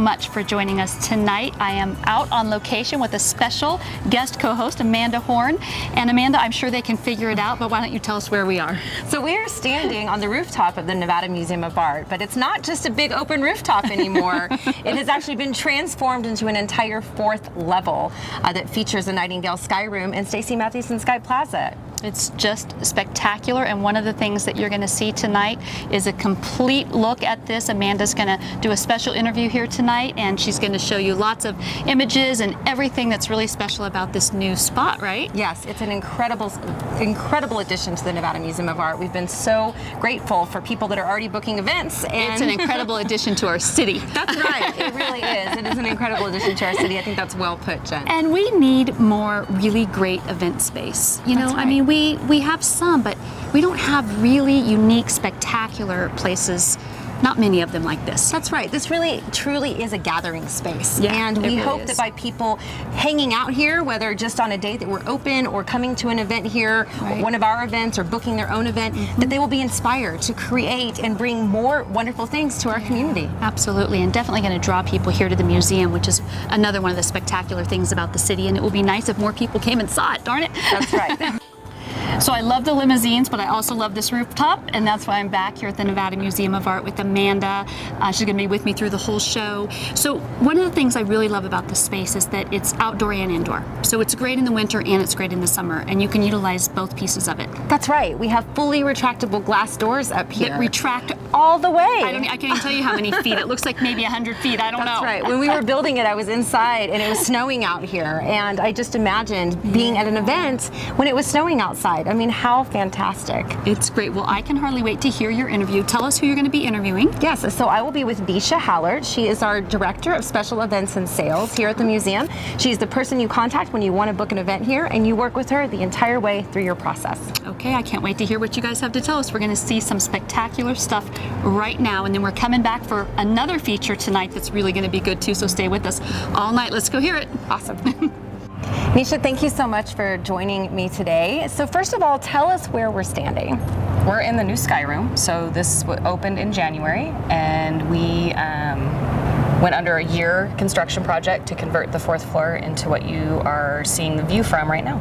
Much for joining us tonight. I am out on location with a special guest co-host, Amanda Horn. And Amanda, I'm sure they can figure it out, but why don't you tell us where we are? So we are standing on the rooftop of the Nevada Museum of Art, but it's not just a big open rooftop anymore. It has actually been transformed into an entire fourth level that features a Nightingale Skyroom and Stacey Mathewson Sky Plaza. It's just spectacular, and one of the things that you're going to see tonight is a complete look at this. Amanda's going to do a special interview here tonight, and she's going to show you lots of images and everything that's really special about this new spot, right? Yes, it's an incredible addition to the Nevada Museum of Art. We've been so grateful for people that are already booking events. And it's an incredible addition to our city. That's right, it really is. It is an incredible addition to our city. I think that's well put, Jen. And we need more really great event space. You know, That's right. I mean, we have some, but we don't have really unique, spectacular places. Not many of them like this. That's right. This really, truly is a gathering space. Yeah, and we really hope is. that by people hanging out here, whether just on a day that we're open or coming to an event here, Right. one of our events or booking their own event, that they will be inspired to create and bring more wonderful things to our community. Absolutely, and definitely going to draw people here to the museum, which is another one of the spectacular things about the city, and it would be nice if more people came and saw it, darn it. That's right. So I love the limousines, but I also love this rooftop, and that's why I'm back here at the Nevada Museum of Art with Amanda. She's going to be with me through the whole show. So one of the things I really love about this space is that it's outdoor and indoor. So it's great in the winter and it's great in the summer, and you can utilize both pieces of it. That's right. We have fully retractable glass doors up here. That retract all the way. I can't even tell you how many feet. It looks like maybe 100 feet. I don't know. That's right. When we were building it, I was inside and it was snowing out here, and I just imagined being at an event when it was snowing outside. I mean, how fantastic. It's great. Well, I can hardly wait to hear your interview. Tell us who you're going to be interviewing. Yes, so I will be with Bisha Hallard. She is our Director of Special Events and Sales here at the museum. She's the person you contact when you want to book an event here, and you work with her the entire way through your process. Okay, I can't wait to hear what you guys have to tell us. We're going to see some spectacular stuff right now, and then we're coming back for another feature tonight that's really going to be good too, so stay with us all night. Let's go hear it. Awesome. Nisha, thank you so much for joining me today. So first of all, tell us where we're standing. We're in the new Skyroom. So this opened in January, and we went under a year construction project to convert the fourth floor into what you are seeing the view from right now.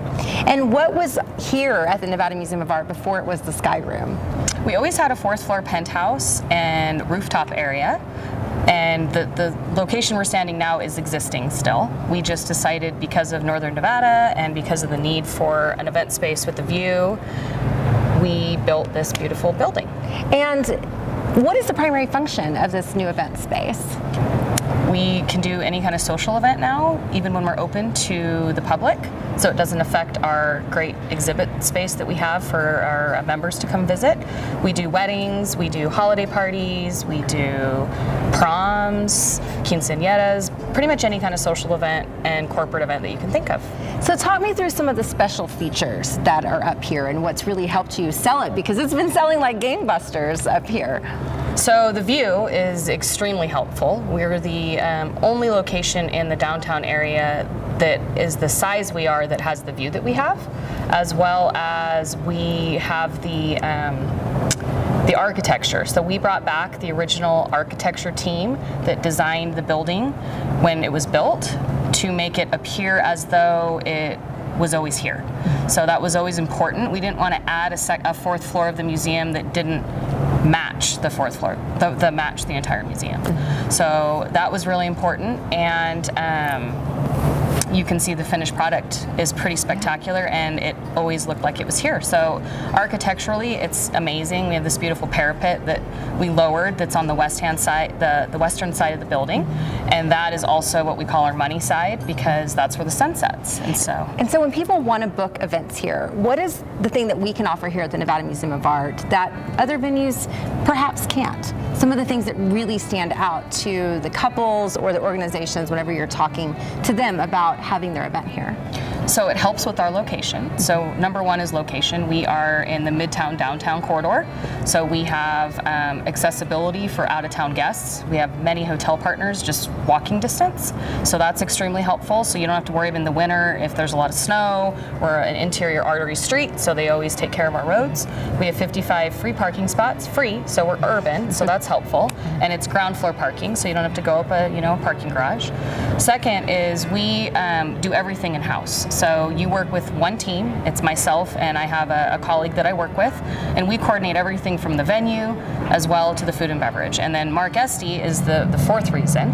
And what was here at the Nevada Museum of Art before it was the Skyroom? We always had a fourth floor penthouse and rooftop area. And the location we're standing now is existing still. We just decided, because of Northern Nevada and because of the need for an event space with a view, we built this beautiful building. And what is the primary function of this new event space? We can do any kind of social event now, even when we're open to the public. So it doesn't affect our great exhibit space that we have for our members to come visit. We do weddings, we do holiday parties, we do proms, quinceañeras, pretty much any kind of social event and corporate event that you can think of. So talk me through some of the special features that are up here and what's really helped you sell it, because it's been selling like gangbusters up here. So the view is extremely helpful. We're the only location in the downtown area that is the size we are that has the view that we have, as well as we have the architecture. So we brought back the original architecture team that designed the building when it was built to make it appear as though it was always here. So that was always important. We didn't want to add a fourth floor of the museum that didn't match the fourth floor, the match the entire museum. So that was really important, and you can see the finished product is pretty spectacular, and it always looked like it was here. So architecturally, it's amazing. We have this beautiful parapet that we lowered that's on the western side of the building, and that is also what we call our money side, because that's where the sun sets. And so when people want to book events here, what is the thing that we can offer here at the Nevada Museum of Art that other venues perhaps can't? Some of the things that really stand out to the couples or the organizations whenever you're talking to them about having their event here. So it helps with our location. So number one is location. We are in the Midtown downtown corridor. So we have accessibility for out-of-town guests. We have many hotel partners just walking distance. So that's extremely helpful. So you don't have to worry in the winter if there's a lot of snow. We're an interior artery street, so they always take care of our roads. We have 55 free parking spots, free, so we're urban, so that's helpful. And it's ground floor parking, so you don't have to go up a parking garage. Second is we do everything in-house. So you work with one team. It's myself and I have a colleague that I work with, and we coordinate everything from the venue as well to the food and beverage. And then Mark Estee is the fourth reason.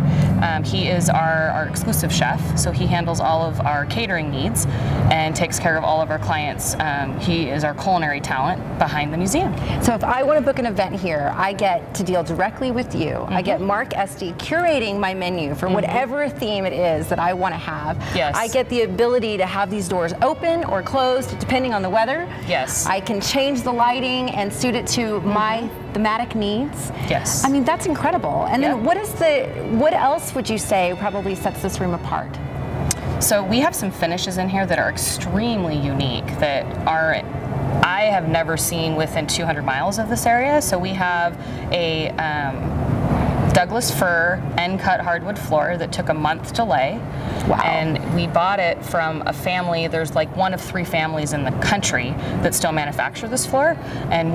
He is our exclusive chef, so he handles all of our catering needs and takes care of all of our clients. He is our culinary talent behind the museum. So if I want to book an event here, I get to deal directly with you. I get Mark Estee curating my menu for whatever theme it is that I want to have. Yes. I get the ability to have these doors open or closed depending on the weather. Yes. I can change the lighting and suit it to my thematic needs. Yes. I mean, that's incredible. And then Yep. what else would you say probably sets this room apart? So we have some finishes in here that are extremely unique that I have never seen within 200 miles of this area. So we have a Douglas fir end cut hardwood floor that took a month to lay. Wow. And we bought it from a family. There's like one of 3 families in the country that still manufacture this floor. And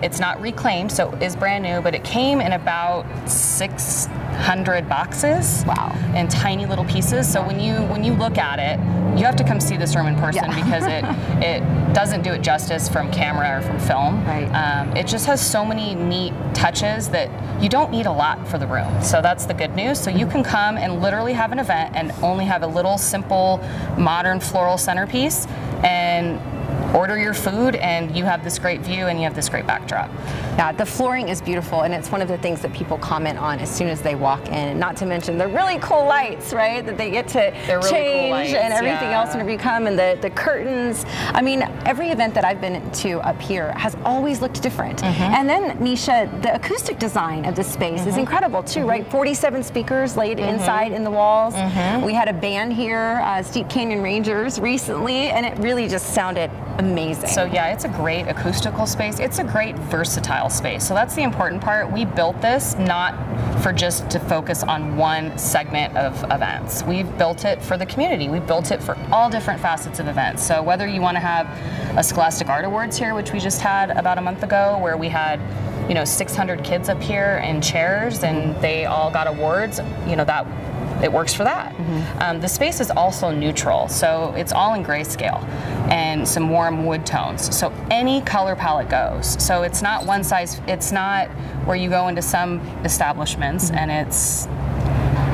it's not reclaimed, so it is brand new, but it came in about 600 boxes. Wow. In tiny little pieces. So when you look at it, you have to come see this room in person because it doesn't do it justice from camera or from film. Right. It just has so many neat touches that you don't need a lot for the room. So that's the good news. So you can come and literally have an event and only have a little simple modern floral centerpiece and order your food and you have this great view and you have this great backdrop. Yeah, the flooring is beautiful, and it's one of the things that people comment on as soon as they walk in. Not to mention the really cool lights, right? That they get to They're really change cool lights, and everything yeah. else whenever you come, and the curtains. I mean, every event that I've been to up here has always looked different. And then, Nisha, the acoustic design of the space is incredible too, right? 47 speakers laid inside in the walls. We had a band here, Steep Canyon Rangers, recently, and it really just sounded amazing. So yeah, it's a great acoustical space. It's a great versatile space. So that's the important part. We built this not for just to focus on one segment of events. We've built it for the community. We built it for all different facets of events. So whether you want to have a Scholastic Art Awards here, which we just had about a month ago, where we had 600 kids up here in chairs and they all got awards, that it works for that. The space is also neutral, so it's all in grayscale and some warm wood tones. So any color palette goes. So it's not one size, it's not where you go into some establishments and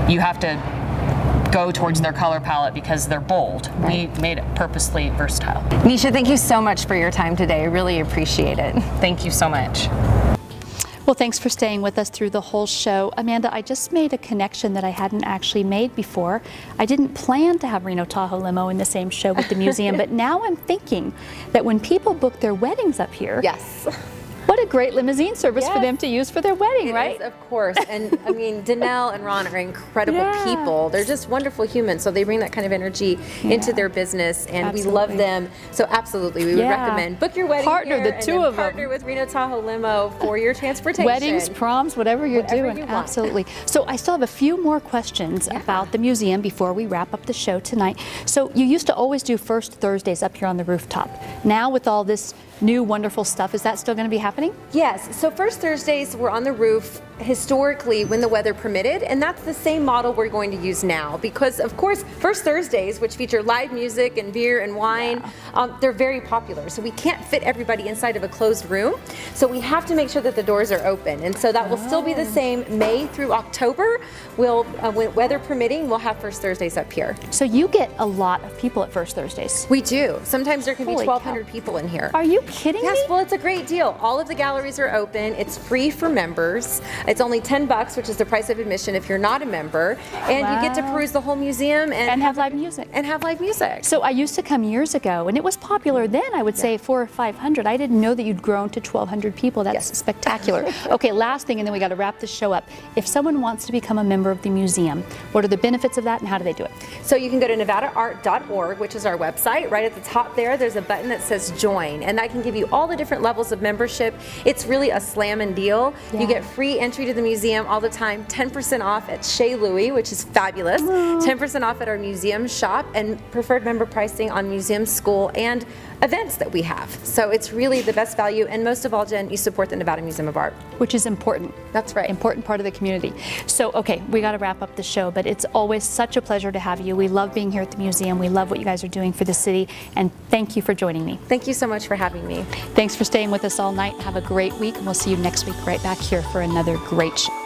you have to go towards their color palette because they're bold. Right. We made it purposely versatile. Nisha, thank you so much for your time today. I really appreciate it. Thank you so much. Well, thanks for staying with us through the whole show. Amanda, I just made a connection that I hadn't actually made before. I didn't plan to have Reno Tahoe Limo in the same show with the museum, but now I'm thinking that when people book their weddings up here, Yes. what a great limousine service for Yes. them to use for their wedding, It right? is, of course. And I mean, Danelle and Ron are incredible Yeah. people. They're just wonderful humans. So they bring that kind of energy into their business, and we Absolutely. love them. So absolutely, we would Yeah. recommend book your wedding Partner, here the and two then of them. partner with Reno Tahoe Limo for your transportation. Weddings, proms, whatever you're Whatever doing, you want. absolutely. So I still have a few more questions about the museum before we wrap up the show tonight. So you used to always do first Thursdays up here on the rooftop. Now with all this new wonderful stuff, is that still going to be happening? Yes, so first Thursdays were on the roof historically when the weather permitted, and that's the same model we're going to use now because, of course, first Thursdays, which feature live music and beer and wine, they're very popular. So we can't fit everybody inside of a closed room, so we have to make sure that the doors are open. And so that will still be the same May through October. We'll, when weather permitting, we'll have first Thursdays up here. So you get a lot of people at first Thursdays. We do. Sometimes there can be Holy 1,200 people in here. Are you kidding Yes, me? well, it's a great deal. All of the galleries are open. It's free for members. It's only $10, which is the price of admission if you're not a member, and you get to Wow. peruse the whole museum And have live music. And have live music. So I used to come years ago, and it was popular then. I would say 400 or 500. I didn't know that you'd grown to 1,200 people. That's spectacular. Okay, last thing, and then we got to wrap the show up. If someone wants to become a member of the museum, what are the benefits of that, and how do they do it? So you can go to nevadaart.org, which is our website. Right at the top there's a button that says join, and that can give you all the different levels of membership. It's really a slamming deal. Yeah. You get free entry to the museum all the time, 10% off at Chez Louis, which is fabulous, 10% off at our museum shop, and preferred member pricing on museum, school, and events that we have. So it's really the best value, and most of all, Jen, you support the Nevada Museum of Art. Which is important. That's right. Important part of the community. So, okay, we got to wrap up the show, but it's always such a pleasure to have you. We love being here at the museum. We love what you guys are doing for the city, and thank you for joining me. Thank you so much for having me. Thanks for staying with us all night. Have a great week, and we'll see you next week right back here for another great show.